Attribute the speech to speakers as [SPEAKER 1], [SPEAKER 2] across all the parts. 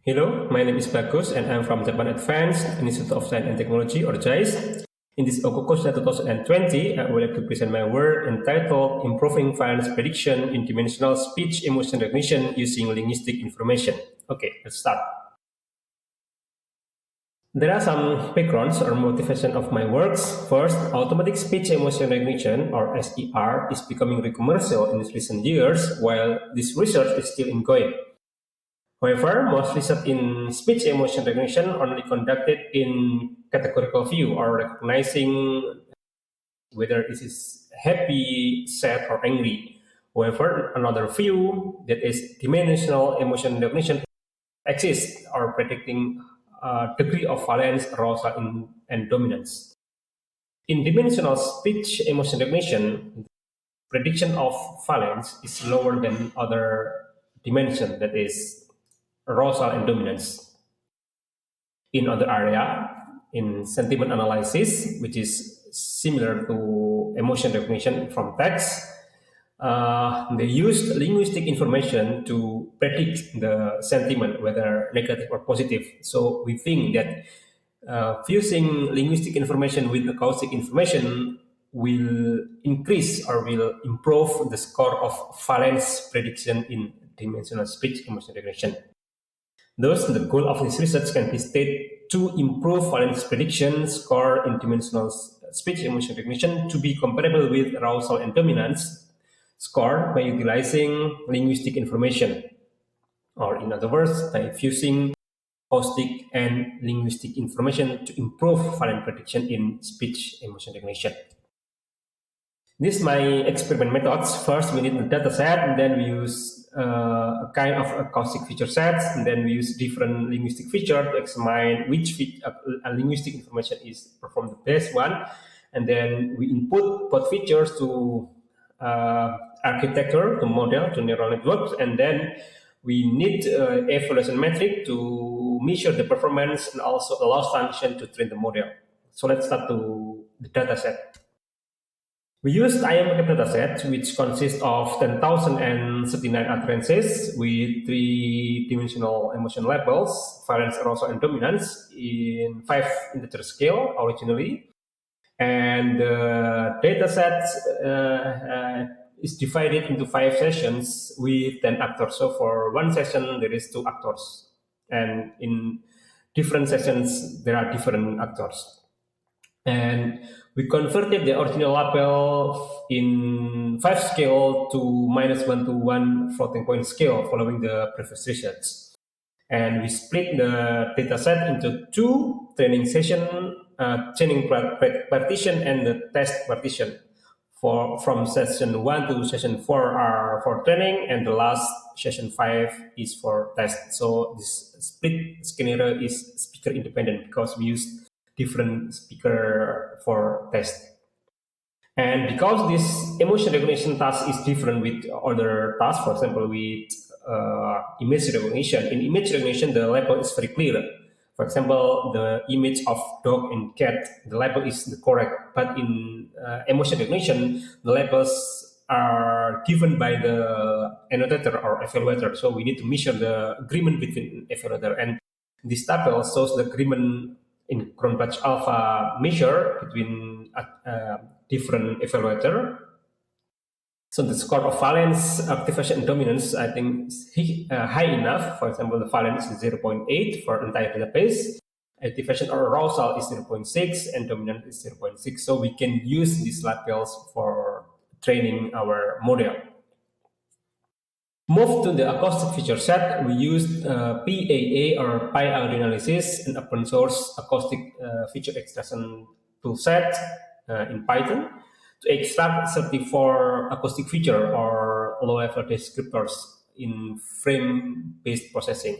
[SPEAKER 1] Hello, my name is Bagus and I'm from Japan Advanced Institute of Science and Technology or JAIS. In this OCOCOSA 2020, I would like to present my work entitled Improving Valence Prediction in Dimensional Speech Emotion Recognition Using Linguistic Information. Okay, let's start. There are some backgrounds or motivation of my works. First, automatic speech emotion recognition or SER is becoming commercial in recent years while this research is still ongoing. However, most research in speech emotion recognition only conducted in categorical view or recognizing whether it is happy, sad, or angry. However, another view that is dimensional emotion recognition exists or predicting degree of valence, arousal, and dominance. In dimensional speech emotion recognition, prediction of valence is lower than other dimension, that is arousal and dominance. In other area, in sentiment analysis, which is similar to emotion recognition from text, they used linguistic information to predict the sentiment, whether negative or positive. So we think that fusing linguistic information with acoustic information will increase or will improve the score of valence prediction in dimensional speech emotion recognition. Thus, the goal of this research can be stated to improve valence prediction score in dimensional speech emotion recognition to be comparable with arousal and dominance score by utilizing linguistic information, or in other words, by fusing acoustic and linguistic information to improve valence prediction in speech emotion recognition. This is my experiment methods. First, we need the data set, and then we use a kind of acoustic feature sets, and then we use different linguistic feature to examine which linguistic information is performed the best one, and then we input both features to architecture, to model, to neural networks, and then we need evaluation metric to measure the performance and also a loss function to train the model. So let's start to the data set. We used IMK dataset, which consists of 10,039 utterances with three-dimensional emotion labels, valence, arousal, and dominance in 5 integer scale originally. And the dataset is divided into 5 sessions with 10 actors. So for one session, there is 2 actors. And in different sessions, there are different actors. And we converted the original label in 5 scale to -1 to 1 floating point scale following the previous research. And we split the dataset into 2 training session, training partition and the test partition. From session 1 to session 4 are for training, and the last session 5 is for test. So this split scenario is speaker independent because we use different speaker for test. And because this emotion recognition task is different with other tasks, for example, with image recognition. In image recognition, the label is very clear. For example, the image of dog and cat, the label is the correct. But in emotion recognition, the labels are given by the annotator or evaluator. So we need to measure the agreement between evaluator. And this table shows the agreement in Cronbach alpha measure between different evaluator. So the score of valence, activation, and dominance, I think, is high enough. For example, the valence is 0.8 for entire database. Activation or arousal is 0.6, and dominance is 0.6. So we can use these labels for training our model. Move to the acoustic feature set, we used PAA or Pi audio analysis, an open source acoustic feature extraction toolset in Python to extract 34 acoustic feature or low-level descriptors in frame-based processing.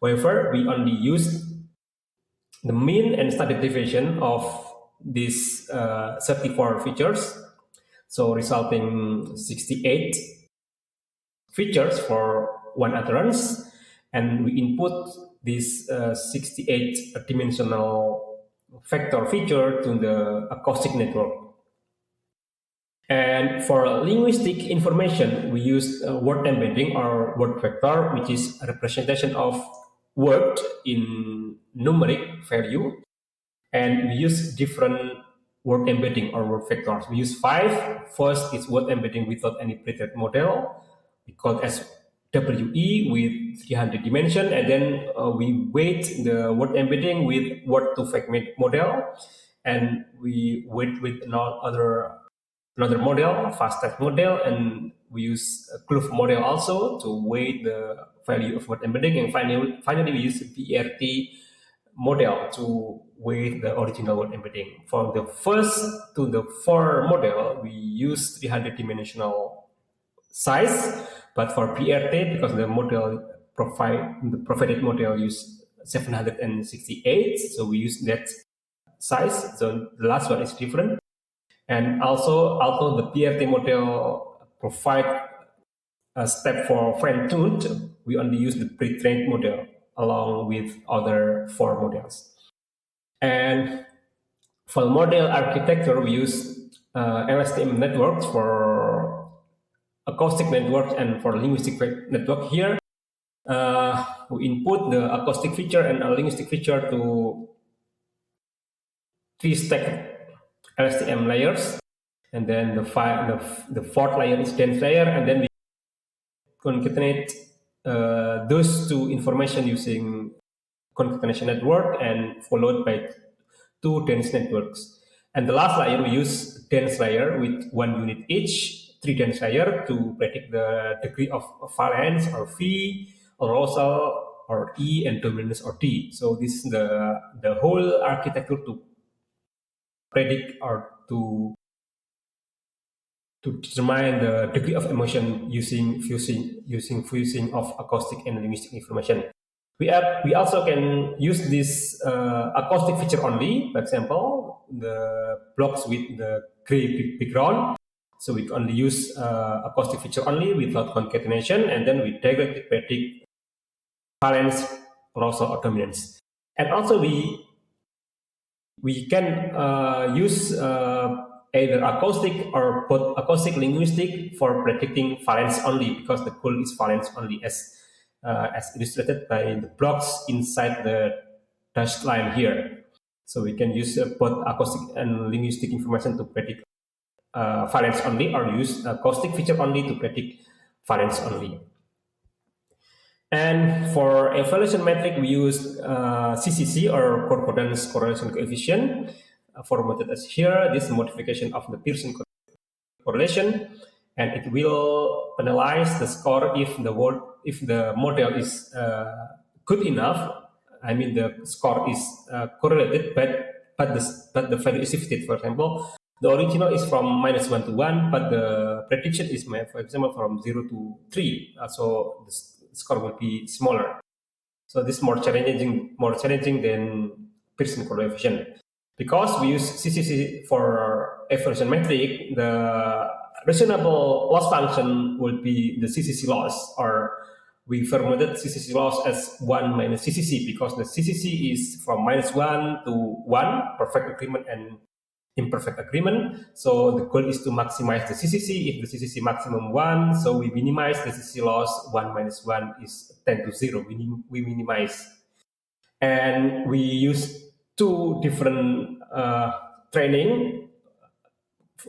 [SPEAKER 1] However, we only used the mean and standard deviation of these 34 features, so resulting 68 features for one utterance, and we input this 68 dimensional vector feature to the acoustic network. And for linguistic information, we use word embedding or word vector, which is a representation of word in numeric value, and we use different word embedding or word vectors. We use five. First is word embedding without any pretrained model. We call it as WE with 300 dimension, and then we weight the word embedding with word to fragment model, and we weight with another model, fast type model, and we use a Kloof model also to weight the value of word embedding, and finally we use PRT model to weight the original word embedding. From the first to the four model, we use 300 dimensional size, but for PRT, because the provided model use 768, so we use that size. So the last one is different. And also, although the PRT model provide a step for fine-tuned, we only use the pre-trained model along with other four models. And for model architecture, we use LSTM networks for acoustic network and for linguistic network. Here, we input the acoustic feature and a linguistic feature to three stacked LSTM layers, and then the fourth layer is dense layer, and then we concatenate those two information using concatenation network and followed by two dense networks. And the last layer, we use dense layer with 1 unit each, 3 dense layer to predict the degree of valence or V, arousal or E, and dominance or D. So this is the whole architecture to predict or to determine the degree of emotion using fusing of acoustic and linguistic information. We also can use this acoustic feature only. For example, the blocks with the gray background. So we only use acoustic feature only without concatenation, and then we directly predict valence, arousal, or dominance. And also we can use either acoustic or both acoustic linguistic for predicting valence only, because the goal is valence only, as illustrated by the blocks inside the dashed line here. So we can use both acoustic and linguistic information to predict valence only, or use acoustic feature only to predict valence only. And for evaluation metric, we use CCC, or concordance correlation coefficient, formatted as here. This modification of the Pearson correlation, and it will penalize the score if the model is good enough. I mean, the score is correlated, but the value is shifted. For example, the original is from -1 to 1, but the prediction is, for example, from 0 to 3. So the score will be smaller. So this is more challenging than Pearson coefficient. Because we use CCC for evaluation metric, the reasonable loss function will be the CCC loss, or we formatted CCC loss as 1 minus CCC, because the CCC is from -1 to 1, perfect agreement and imperfect agreement. So the goal is to maximize the CCC. If the CCC maximum 1, so we minimize the CCC loss. 1 minus 1 is 10 to 0. We minimize. And we use two different training.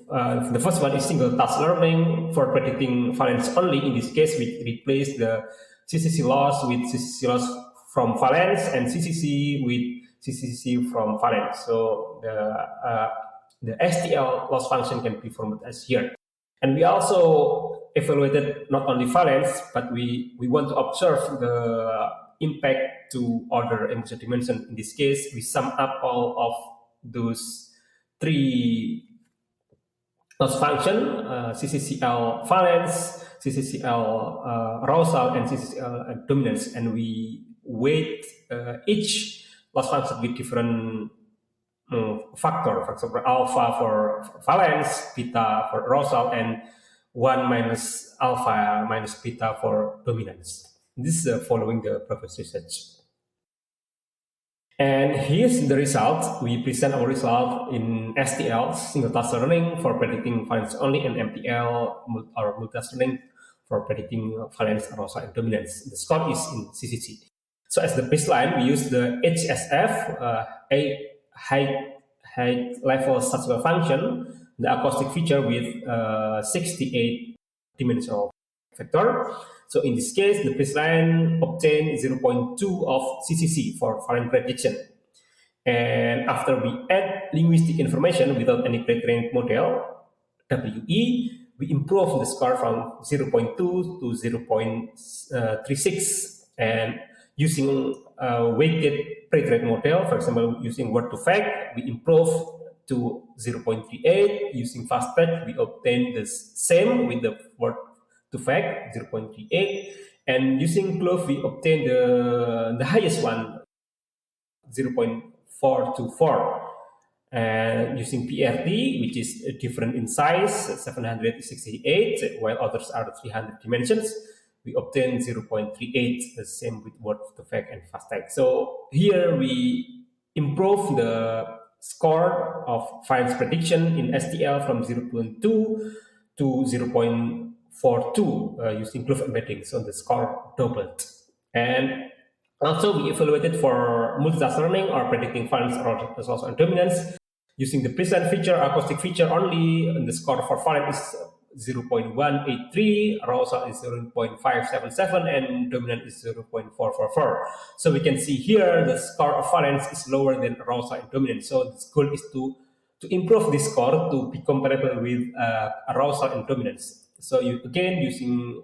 [SPEAKER 1] The first one is single task learning for predicting valence only. In this case, we replace the CCC loss with CCC loss from valence and CCC with CCC from valence. So the STL loss function can be formatted as here. And we also evaluated not only valence, but we want to observe the impact to other emotion dimension. In this case, we sum up all of those three loss function, CCCL valence, CCCL arousal, and CCCL dominance, and we weight each loss function with different factor. For example, alpha for valence, beta for arousal, and 1 minus alpha minus beta for dominance. This is following the previous research. And here's the result. We present our result in STL, single task learning, for predicting valence only, and MTL, or multi-task learning, for predicting valence, arousal, and dominance. The score is in CCC. So as the baseline, we use the HSF, a high level statistical function, the acoustic feature with 68 dimensional vector. So in this case, the baseline obtained 0.2 of CCC for valence prediction. And after we add linguistic information without any pre-trained model, WE, we improve the score from 0.2 to 0.36. And using a weighted pre-trained model, for example, using word to fact, we improve to 0.38. Using fast fact, we obtain the same with the word to fact, 0.38. And using clove, we obtain the highest one, 0.424. And using PRT, which is different in size, 768, while others are 300 dimensions, we obtain 0.38, the same with word to fact and fast fact. So here we improve the score of valence prediction in STL from 0.2 to 0.42 using clove embedding. So the score doubled. And also, we evaluated for multitask learning or predicting valence or also dominance using the baseline feature, acoustic feature only, and the score for valence is 0.183, arousal is 0.577, and dominant is 0.444. So we can see here the score of valence is lower than arousal and dominance. So the goal is to improve this score to be comparable with arousal and dominance. So again, using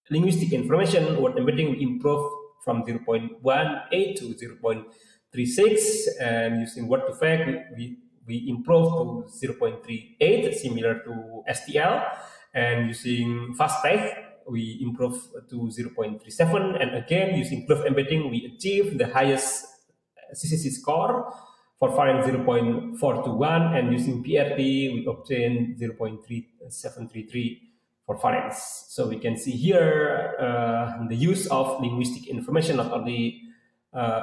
[SPEAKER 1] linguistic information, word embedding, we improve from 0.18 to 0.36, and using word to fact, we improve to 0.38, similar to STL, and using fast fact, we improve to 0.37, and again, using clove embedding, we achieve the highest CCC score for valence 0.421, and using PRT, we obtain 0.3733 for valence. So we can see here the use of linguistic information not only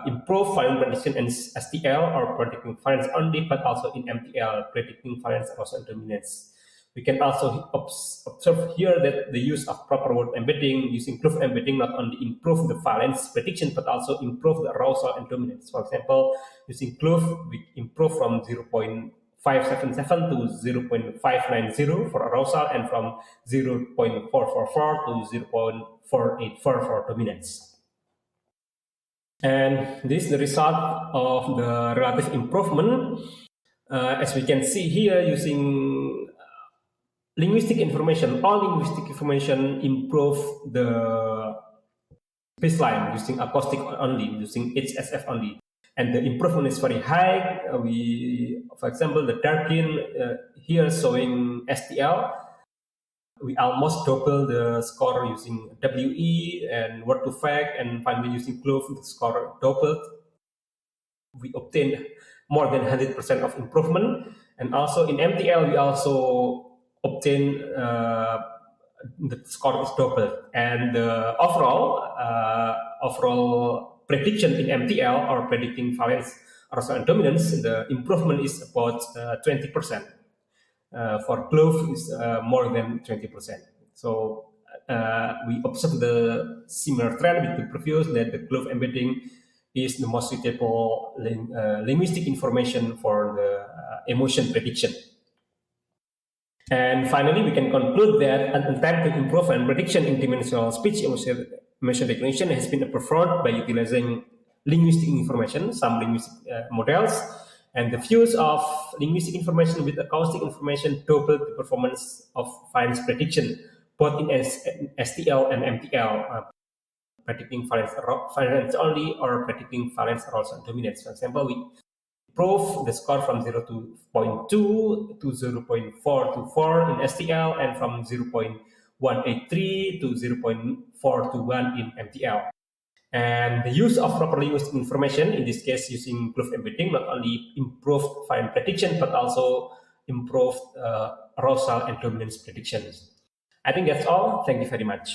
[SPEAKER 1] improve valence prediction in STL or predicting valence only, but also in MTL, predicting valence also dominance. We can also observe here that the use of proper word embedding using clove embedding not only improve the valence prediction, but also improve the arousal and dominance. For example, using clove, we improve from 0.577 to 0.590 for arousal, and from 0.444 to 0.484 for dominance. And this is the result of the relative improvement. As we can see here, using linguistic information, all linguistic information improve the baseline using acoustic only, using HSF only. And the improvement is very high. For example, the darken here showing STL, we almost double the score using WE and word to fact, and finally using clove, the score doubled. We obtained more than 100% of improvement. And also in MTL, we also obtain the score is doubled, and the overall prediction in MTL or predicting valence, arousal, and dominance, the improvement is about 20%. For clove is more than 20%. So we observe the similar trend with the previous, that the clove embedding is the most suitable linguistic information for the emotion prediction. And finally, we can conclude that an attempt to improve valence prediction in dimensional speech emotion recognition has been performed by utilizing linguistic information, some linguistic models, and the use of linguistic information with acoustic information doubled the performance of valence prediction, both in STL and MTL, predicting valence only or predicting valence arousal and dominance. For example, we improve the score from 0.2 to 0.424 in STL, and from 0.183 to 0.421 in MTL. And the use of proper linguistic information, in this case using clove embedding, not only improved valence prediction, but also improved arousal and dominance predictions. I think that's all. Thank you very much.